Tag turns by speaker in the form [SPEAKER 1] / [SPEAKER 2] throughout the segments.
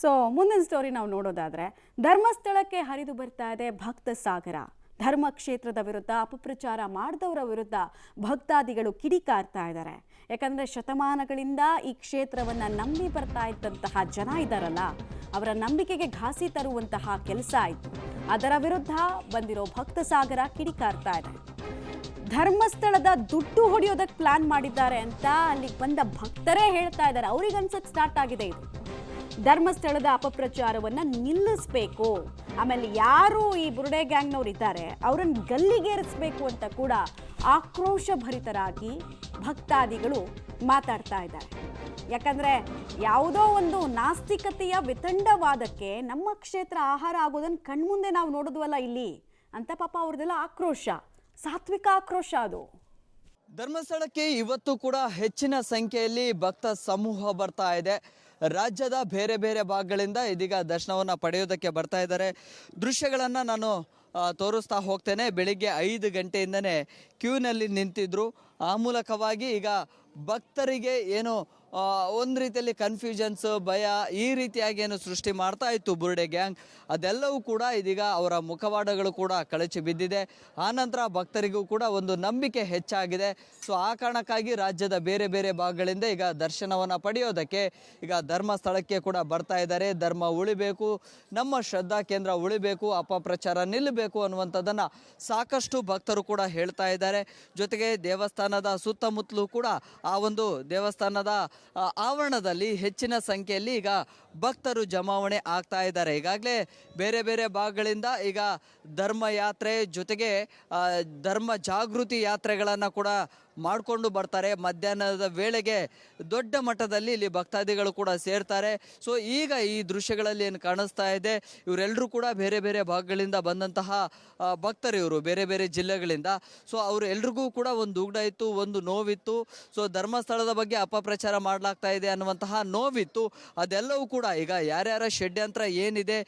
[SPEAKER 1] So ಮುಂದಿನ story ನಾವು ನೋಡೋದಾದ್ರೆ, ಧರ್ಮಸ್ಥಳಕ್ಕೆ ಹರಿದು ಬರ್ತಾ ಇದೆ ಭಕ್ತ ಸಾಗರ. ಧರ್ಮಕ್ಷೇತ್ರದ ವಿರುದ್ಧ ಅಪಪ್ರಚಾರ ಮಾಡಿದವರ ವಿರುದ್ಧ ಭಕ್ತಾದಿಗಳು ಕಿಡಿಕಾರ್ತಾ ಇದ್ದಾರೆ. ಯಾಕಂದರೆ ಶತಮಾನಗಳಿಂದ ಈ ಕ್ಷೇತ್ರವನ್ನು ನಂಬಿ ಬರ್ತಾ ಇದ್ದಂತಹ ಜನ ಇದ್ದಾರಲ್ಲ, ಅವರ ನಂಬಿಕೆಗೆ ಘಾಸಿ ತರುವಂತಹ ಕೆಲಸ ಆಯಿತು. ಅದರ ವಿರುದ್ಧ ಬಂದಿರೋ ಭಕ್ತ ಸಾಗರ ಕಿಡಿಕಾರ್ತಾ ಇದೆ. ಧರ್ಮಸ್ಥಳದ ದುಡ್ಡು ಹೊಡೆಯೋದಕ್ಕೆ ಪ್ಲಾನ್ ಮಾಡಿದ್ದಾರೆ ಅಂತ ಅಲ್ಲಿಗೆ ಬಂದ ಭಕ್ತರೇ ಹೇಳ್ತಾ ಇದ್ದಾರೆ. ಅವ್ರಿಗೆ ಅನ್ಸಕ್ಕೆ ಸ್ಟಾರ್ಟ್ ಆಗಿದೆ ಇದು. ಧರ್ಮಸ್ಥಳದ ಅಪಪ್ರಚಾರವನ್ನು ನಿಲ್ಲಿಸಬೇಕು, ಆಮೇಲೆ ಯಾರು ಈ ಬುರುಡೆ ಗ್ಯಾಂಗ್ನವ್ರು ಇದ್ದಾರೆ ಅವರನ್ನು ಗಲ್ಲಿಗೇರಿಸಬೇಕು ಅಂತ ಕೂಡ ಆಕ್ರೋಶ ಭರಿತರಾಗಿ ಭಕ್ತಾದಿಗಳು ಮಾತಾಡ್ತಾ ಇದ್ದಾರೆ. ಯಾಕಂದರೆ ಯಾವುದೋ ಒಂದು ನಾಸ್ತಿಕತೆಯ ವಿತಂಡವಾದಕ್ಕೆ ನಮ್ಮ ಕ್ಷೇತ್ರ ಆಹಾರ ಆಗೋದನ್ನು ಕಣ್ಮುಂದೆ ನಾವು ನೋಡಿದ್ವಲ್ಲ ಇಲ್ಲಿ ಅಂತ ಪಾಪ ಅವ್ರದ್ದೆಲ್ಲ ಆಕ್ರೋಶ, ಸಾತ್ವಿಕ ಆಕ್ರೋಶ ಅದು.
[SPEAKER 2] ಧರ್ಮಸ್ಥಳಕ್ಕೆ ಇವತ್ತು ಕೂಡ ಹೆಚ್ಚಿನ ಸಂಖ್ಯೆಯಲ್ಲಿ ಭಕ್ತ ಸಮೂಹ ಬರ್ತಾ ಇದೆ. ರಾಜ್ಯದ ಬೇರೆ ಬೇರೆ ಭಾಗಗಳಿಂದ ಇದೀಗ ದರ್ಶನವನ್ನು ಪಡೆಯೋದಕ್ಕೆ ಬರ್ತಾ ಇದ್ದಾರೆ. ದೃಶ್ಯಗಳನ್ನು ನಾನು ತೋರಿಸ್ತಾ ಹೋಗ್ತೇನೆ. ಬೆಳಿಗ್ಗೆ 5 ಗಂಟೆಯಿಂದನೇ ಕ್ಯೂನಲ್ಲಿ ನಿಂತಿದ್ರು. ಆ ಮೂಲಕವಾಗಿ ಈಗ ಭಕ್ತರಿಗೆ ಏನು ಒಂದು ರೀತಿಯಲ್ಲಿ ಕನ್ಫ್ಯೂಷನ್ಸ್, ಭಯ ಈ ರೀತಿಯಾಗಿ ಏನು ಸೃಷ್ಟಿ ಮಾಡ್ತಾ ಇತ್ತು ಬುರುಡೆ ಗ್ಯಾಂಗ್, ಅದೆಲ್ಲವೂ ಕೂಡ ಇದೀಗ ಅವರ ಮುಖವಾಡಗಳು ಕೂಡ ಕಳಚಿ ಬಿದ್ದಿದೆ. ಆನಂತರ ಭಕ್ತರಿಗೂ ಕೂಡ ಒಂದು ನಂಬಿಕೆ ಹೆಚ್ಚಾಗಿದೆ. ಸೊ ಆ ಕಾರಣಕ್ಕಾಗಿ ರಾಜ್ಯದ ಬೇರೆ ಬೇರೆ ಭಾಗಗಳಿಂದ ಈಗ ದರ್ಶನವನ್ನು ಪಡೆಯೋದಕ್ಕೆ ಈಗ ಧರ್ಮಸ್ಥಳಕ್ಕೆ ಕೂಡ ಬರ್ತಾ ಇದ್ದಾರೆ. ಧರ್ಮ ಉಳಿಬೇಕು, ನಮ್ಮ ಶ್ರದ್ಧಾ ಕೇಂದ್ರ ಉಳಿಬೇಕು, ಅಪಪ್ರಚಾರ ನಿಲ್ಲಬೇಕು ಅನ್ನುವಂಥದ್ದನ್ನು ಸಾಕಷ್ಟು ಭಕ್ತರು ಕೂಡ ಹೇಳ್ತಾ ಇದ್ದಾರೆ. ಜೊತೆಗೆ ದೇವಸ್ಥಾನದ ಸುತ್ತಮುತ್ತಲೂ ಕೂಡ ಆ ಒಂದು ದೇವಸ್ಥಾನದ ಆವರಣದಲ್ಲಿ ಹೆಚ್ಚಿನ ಸಂಖ್ಯೆಯಲ್ಲಿ ಈಗ ಭಕ್ತರು ಜಮಾವಣೆ ಆಗ್ತಾ ಇದ್ದಾರೆ. ಈಗಾಗಲೇ ಬೇರೆ ಬೇರೆ ಭಾಗಗಳಿಂದ ಈಗ ಧರ್ಮ ಯಾತ್ರೆ ಜೊತೆಗೆ ಧರ್ಮ ಜಾಗೃತಿ ಯಾತ್ರೆಗಳನ್ನು ಕೂಡ ಮಾಡಿಕೊಂಡು ಬರ್ತಾರೆ. ಮಧ್ಯಾಹ್ನದ ವೇಳೆಗೆ ದೊಡ್ಡ ಮಟ್ಟದಲ್ಲಿ ಇಲ್ಲಿ ಭಕ್ತಾದಿಗಳು ಕೂಡ ಸೇರ್ತಾರೆ. ಸೊ ಈಗ ಈ ದೃಶ್ಯಗಳಲ್ಲಿ ಏನು ಕಾಣಿಸ್ತಾ ಇದೆ, ಇವರೆಲ್ಲರೂ ಕೂಡ ಬೇರೆ ಬೇರೆ ಭಾಗಗಳಿಂದ ಬಂದಂತಹ ಭಕ್ತರು, ಇವರು ಬೇರೆ ಬೇರೆ ಜಿಲ್ಲೆಗಳಿಂದ. ಸೊ ಅವರು ಎಲ್ರಿಗೂ ಕೂಡ ಒಂದು ದುಗ್ಡ ಇತ್ತು, ಒಂದು ನೋವಿತ್ತು. ಸೊ ಧರ್ಮಸ್ಥಳದ ಬಗ್ಗೆ ಅಪಪ್ರಚಾರ ಮಾಡಲಾಗ್ತಾ ಇದೆ ಅನ್ನುವಂತಹ ನೋವಿತ್ತು. ಅದೆಲ್ಲವೂ ಕೂಡ ಈಗ ಯಾರ್ಯಾರ ಷಡ್ಯಂತ್ರ ಏನಿದೆ,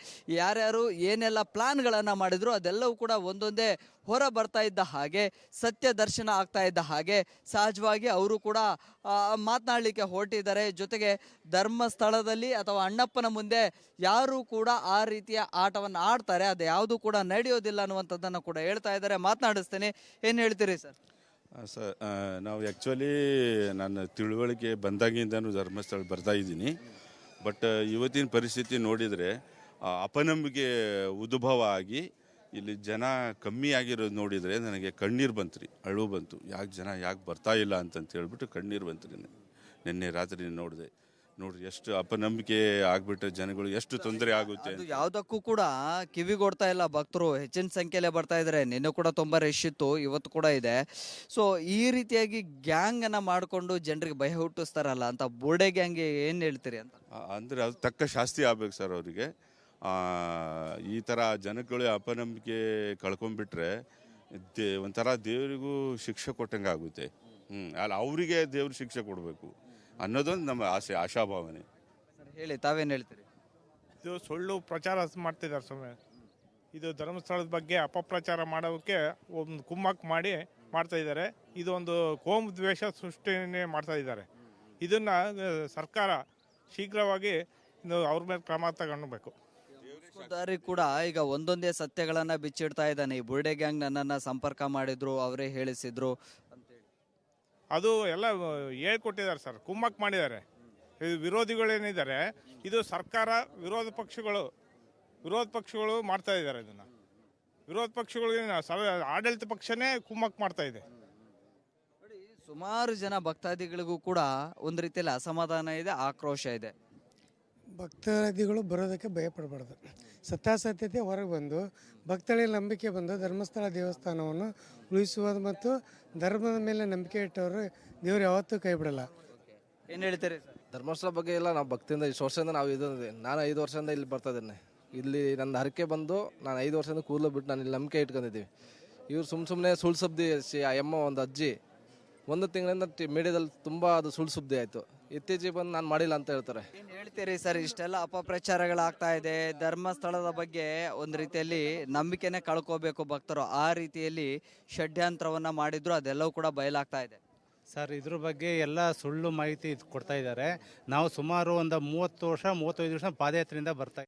[SPEAKER 2] ಯಾರ್ಯಾರು ಏನೆಲ್ಲ ಪ್ಲಾನ್ಗಳನ್ನು ಮಾಡಿದ್ರು ಅದೆಲ್ಲವೂ ಕೂಡ ಒಂದೊಂದೇ ಹೊರ ಬರ್ತಾ ಇದ್ದ ಹಾಗೆ, ಸತ್ಯ ದರ್ಶನ ಆಗ್ತಾ ಇದ್ದ ಹಾಗೆ ಸಹಜವಾಗಿ ಅವರು ಕೂಡ ಮಾತನಾಡಲಿಕ್ಕೆ ಹೊರಟಿದ್ದಾರೆ. ಜೊತೆಗೆ ಧರ್ಮಸ್ಥಳದಲ್ಲಿ ಅಥವಾ ಅಣ್ಣಪ್ಪನ ಮುಂದೆ ಯಾರು ಕೂಡ ಆ ರೀತಿಯ ಆಟವನ್ನು ಆಡ್ತಾರೆ, ಅದು ಯಾವುದು ಕೂಡ ನಡೆಯೋದಿಲ್ಲ ಅನ್ನುವಂಥದ್ದನ್ನು ಕೂಡ ಹೇಳ್ತಾ ಇದ್ದಾರೆ. ಮಾತನಾಡಿಸ್ತೇನೆ, ಏನು ಹೇಳ್ತೀರಿ ಸರ್?
[SPEAKER 3] ಸರ್, ನಾವು ಆ್ಯಕ್ಚುಲಿ ನನ್ನ ತಿಳುವಳಿಕೆ ಬಂದಾಗಿಂದನೂ ಧರ್ಮಸ್ಥಳ ಬರ್ತಾ ಇದ್ದೀನಿ. ಬಟ್ ಇವತ್ತಿನ ಪರಿಸ್ಥಿತಿ ನೋಡಿದರೆ ಅಪನಂಬಿಕೆ ಉದ್ಭವ ಆಗಿ ಇಲ್ಲಿ ಜನ ಕಮ್ಮಿ ಆಗಿರೋದು ನೋಡಿದರೆ ನನಗೆ ಕಣ್ಣೀರು ಬಂತು ರೀ, ಅಳು ಬಂತು. ಜನ ಯಾಕೆ ಬರ್ತಾ ಇಲ್ಲ ಅಂತಂತ ಹೇಳ್ಬಿಟ್ಟು ಕಣ್ಣೀರು ಬಂತು ರೀ. ನಿನ್ನೆ ರಾತ್ರಿ ನೋಡಿದೆ, ನೋಡ್ರಿ ಎಷ್ಟು ಅಪನಂಬಿಕೆ ಆಗ್ಬಿಟ್ರೆ ಜನಗಳು ಎಷ್ಟು ತೊಂದರೆ ಆಗುತ್ತೆ.
[SPEAKER 2] ಅದು ಯಾವುದಕ್ಕೂ ಕೂಡ ಕಿವಿಗೊಡ್ತಾ ಇಲ್ಲ ಭಕ್ತರು, ಹೆಚ್ಚಿನ ಸಂಖ್ಯೆಯಲ್ಲೇ ಬರ್ತಾ ಇದ್ದಾರೆ. ನಿನ್ನೆ ಕೂಡ ತುಂಬ ರಶ್ ಇತ್ತು, ಇವತ್ತು ಕೂಡ ಇದೆ. ಸೊ ಈ ರೀತಿಯಾಗಿ ಗ್ಯಾಂಗ್ ಅನ್ನ ಮಾಡಿಕೊಂಡು ಜನರಿಗೆ ಭಯ ಹುಟ್ಟಿಸ್ತಾರಲ್ಲ ಅಂತ ಬೋರ್ಡೆ ಗ್ಯಾಂಗ್ಗೆ ಏನು ಹೇಳ್ತೀರಿ ಅಂತ?
[SPEAKER 3] ಅಂದರೆ ಅದು ತಕ್ಕ ಶಾಸ್ತಿ ಆಗ್ಬೇಕು ಸರ್ ಅವರಿಗೆ. ಈ ಥರ ಜನಗಳು ಅಪನಂಬಿಕೆ ಕಳ್ಕೊಂಡ್ಬಿಟ್ರೆ ಒಂಥರ ದೇವರಿಗೂ ಶಿಕ್ಷೆ ಕೊಟ್ಟಂಗೆ ಆಗುತ್ತೆ. ಅಲ್ಲ, ಅವರಿಗೆ ದೇವ್ರು ಶಿಕ್ಷೆ ಕೊಡಬೇಕು ಅನ್ನೋದೊಂದು ನಮ್ಮ ಆಶಾಭಾವನೆ.
[SPEAKER 2] ಹೇಳಿ, ತಾವೇನು ಹೇಳ್ತೀರಿ?
[SPEAKER 4] ಇದು ಸುಳ್ಳು ಪ್ರಚಾರ ಮಾಡ್ತಿದ್ದಾರೆ ಸುಮ್ಮನೆ. ಇದು ಧರ್ಮಸ್ಥಳದ ಬಗ್ಗೆ ಅಪಪ್ರಚಾರ ಮಾಡೋಕ್ಕೆ ಒಂದು ಕುಮ್ಮಕ್ಕು ಮಾಡ್ತಾ ಇದ್ದಾರೆ. ಇದೊಂದು ಕೋಮು ದ್ವೇಷ ಸೃಷ್ಟಿನೇ ಮಾಡ್ತಾ ಇದ್ದಾರೆ. ಇದನ್ನು ಸರ್ಕಾರ ಶೀಘ್ರವಾಗಿ ಅವ್ರ ಮೇಲೆ ಕ್ರಮ ತಗೊಳ್ಬೇಕು.
[SPEAKER 2] ಕೂಡ ಈಗ ಒಂದೊಂದೇ ಸತ್ಯಗಳನ್ನ ಬಿಚ್ಚಿಡ್ತಾ ಇದ್ದಾನೆ. ಈ ಬುರುಡೆ ಗ್ಯಾಂಗ್ ನನ್ನನ್ನು ಸಂಪರ್ಕ ಮಾಡಿದ್ರು, ಅವರೇ ಹೇಳಿಸಿದ್ರು ಅಂತೇಳಿ
[SPEAKER 4] ಅದು ಎಲ್ಲ ಹೇಳ್ಕೊಟ್ಟಿದ್ದಾರೆ ಸರ್, ಕುಮ್ಮಕ್ ಮಾಡಿದ್ದಾರೆ. ವಿರೋಧಿಗಳೇನಿದ್ದಾರೆ, ಇದು ಸರ್ಕಾರ ವಿರೋಧ ಪಕ್ಷಗಳು ಮಾಡ್ತಾ ಇದ್ದಾರೆ. ಇದನ್ನು ವಿರೋಧ ಪಕ್ಷಗಳಿಗೆ ಆಡಳಿತ ಪಕ್ಷನೇ ಕುಮ್ಮಕ್ ಮಾಡ್ತಾ ಇದೆ.
[SPEAKER 2] ಸುಮಾರು ಜನ ಭಕ್ತಾದಿಗಳಿಗೂ ಕೂಡ ಒಂದು ರೀತಿಯಲ್ಲಿ ಅಸಮಾಧಾನ ಇದೆ, ಆಕ್ರೋಶ ಇದೆ.
[SPEAKER 5] ಭಕ್ತಾದಿಗಳು ಬರೋದಕ್ಕೆ ಭಯಪಡಬಾರ್ದು. ಸತ್ಯಾಸತ್ಯತೆ ಹೊರಗೆ ಬಂದು ಭಕ್ತಳಿಗೆ ನಂಬಿಕೆ ಬಂದು ಧರ್ಮಸ್ಥಳ ದೇವಸ್ಥಾನವನ್ನು ಉಳಿಸುವುದು ಮತ್ತು ಧರ್ಮದ ಮೇಲೆ ನಂಬಿಕೆ ಇಟ್ಟವರು ದೇವರು ಯಾವತ್ತೂ ಕೈ ಬಿಡಲ್ಲ.
[SPEAKER 2] ಏನು ಹೇಳ್ತೀರಿ ಸರ್?
[SPEAKER 6] ಧರ್ಮಸ್ಥಳ ಬಗ್ಗೆ ಎಲ್ಲ ನಾವು ಭಕ್ತಿಯಿಂದ ಇಷ್ಟು ವರ್ಷದಿಂದ ನಾವು ನಾನು 5 ವರ್ಷದಿಂದ ಇಲ್ಲಿ ಬರ್ತಾ ಇದ್ದೇನೆ. ಇಲ್ಲಿ ನನ್ನ ಹರಕೆ ಬಂದು ನಾನು 5 ವರ್ಷದಿಂದ ಕೂದಲು ಬಿಟ್ಟು ನಾನು ಇಲ್ಲಿ ನಂಬಿಕೆ ಇಟ್ಕೊಂಡಿದ್ದೀವಿ. ಇವ್ರು ಸುಮ್ಮನೆ ಸುಳ್ಳು ಸುದ್ದಿ, ಅಮ್ಮ ಒಂದು ಅಜ್ಜಿ 1 ತಿಂಗಳಿಂದ ಮೀಡಿಯಾದಲ್ಲಿ ತುಂಬ ಅದು ಸುಳ್ಳು ಸುದ್ದಿ ಆಯಿತು. ಇತ್ತೀಚೆಗೆ ಬಂದು ನಾನು ಮಾಡಿಲ್ಲ ಅಂತ ಹೇಳ್ತಾರೆ.
[SPEAKER 2] ಏನು ಹೇಳ್ತೀರಿ ಸರ್? ಇಷ್ಟೆಲ್ಲ ಅಪಪ್ರಚಾರಗಳಾಗ್ತಾ ಇದೆ, ಧರ್ಮಸ್ಥಳದ ಬಗ್ಗೆ ಒಂದು ರೀತಿಯಲ್ಲಿ ನಂಬಿಕೆನೇ ಕಳ್ಕೋಬೇಕು ಭಕ್ತರು, ಆ ರೀತಿಯಲ್ಲಿ ಷಡ್ಯಂತ್ರವನ್ನು ಮಾಡಿದ್ರು, ಅದೆಲ್ಲವೂ ಕೂಡ ಬಯಲಾಗ್ತಾ ಇದೆ.
[SPEAKER 7] ಸರ್ ಇದ್ರ ಬಗ್ಗೆ ಎಲ್ಲ ಸುಳ್ಳು ಮಾಹಿತಿ ಕೊಡ್ತಾ ಇದ್ದಾರೆ. ನಾವು ಸುಮಾರು ಒಂದು 30 ವರ್ಷ 35 ವರ್ಷ ಪಾದಯಾತ್ರೆಯಿಂದ ಬರ್ತಾ